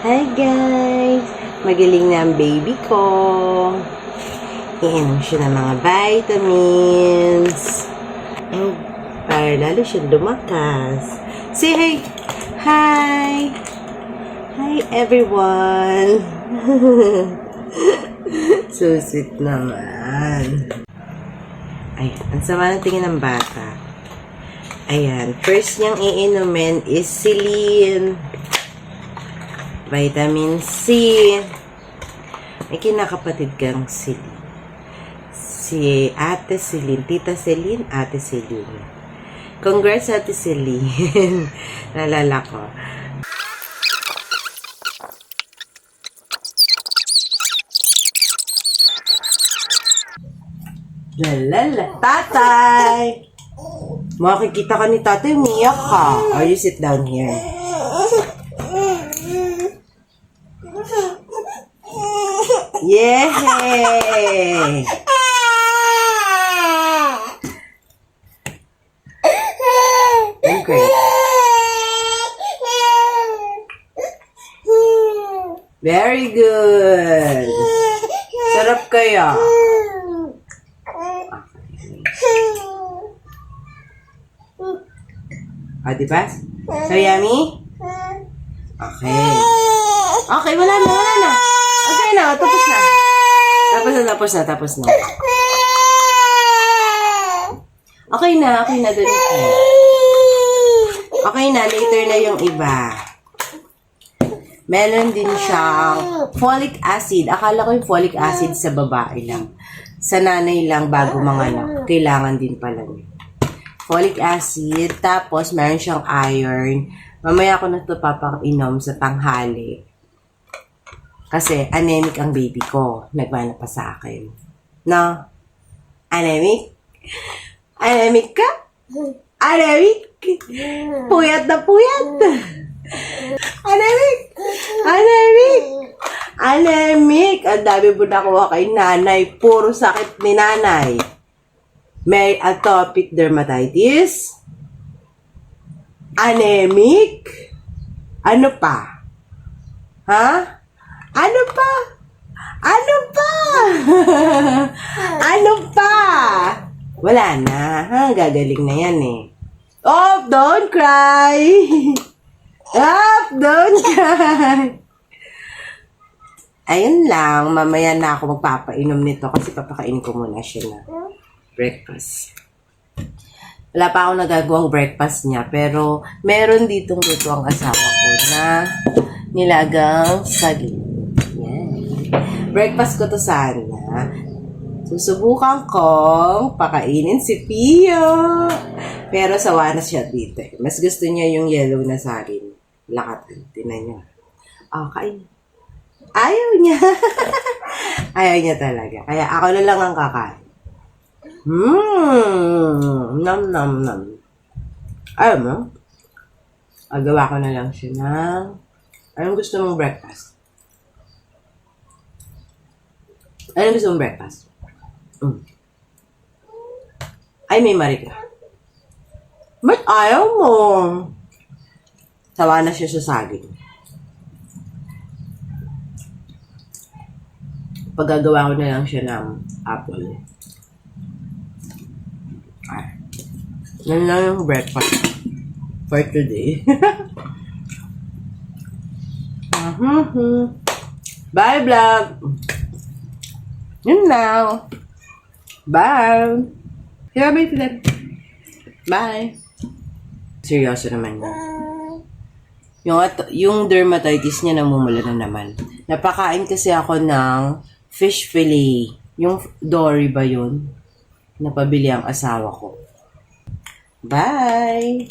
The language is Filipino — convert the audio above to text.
Hi guys! Magaling na ang baby ko. Iinom siya ng mga vitamins. And para lalo siyang lumakas. Say hi! Hi! Hi everyone! So sweet naman. Ay, ang sama ng tingin ng bata. Ayan, first niyang iinumin is Celine. Vitamin C. May kinakapatid kang Celine. Si Ate Celine. Tita Celine, Ate Celine. Congrats, Ate Celine. Nalala ko. Lalala. Tatay! Makikita ka ni tatay, umiyak ka. Or you sit down here. Yay! Okay. Very good. Sarap kaya. Ah, diba? So yummy? Okay. Okay, wala na. Okay na, tapos na. Tapos na. Okay na, ganun ka. Okay na, later na yung iba. Meron din siyang folic acid. Akala ko yung folic acid sa babae lang. Sa nanay lang bago mga anak. Kailangan din pala niya. Folic acid, tapos meron siyang iron. Mamaya ko na ito papainom sa tanghali. Kasi anemic ang baby ko. Nagmana pa sa akin. No? Anemic? Anemic ka? Anemic? Puyat na puyat. Anemic. Ang dami po nakuha kay nanay. Puro sakit ni nanay. May atopic dermatitis. Anemic. Ano pa? Ha? Ano pa? Ano pa? Wala na. Ha? Gagaling na yan eh. Oh, don't cry. Don't cry. Ayun lang. Mamaya na ako magpapainom nito kasi papakain ko muna siya na breakfast. Wala pa ako nagagawang breakfast niya pero meron ditong luto ang asawa ko na nilagang saging. Breakfast ko to sana. Susubukan kong pakainin si Pio. Pero sawa na siya dito. Mas gusto niya yung yellow na saging. Lakat. Tinan niya. Kain. Ayaw niya. Ayaw niya talaga. Kaya ako na lang ang kakain. Nom. Ayaw mo? Agawa ko na lang siya ng anong gusto mong breakfast? Anong gusto mong breakfast? Ay, may marika. Ba't ayaw mo? Sawa na siya sa saging. Paggagawa ko na lang siya ng apple. Yan lang yung breakfast for today. Bye, vlog! Yun now. Bye. Kaya bye sila. Bye. Seryoso naman yun. Yung dermatitis niya namumula na naman. Napakain kasi ako ng fish fillet. Yung Dory ba yun? Napabili ang asawa ko. Bye.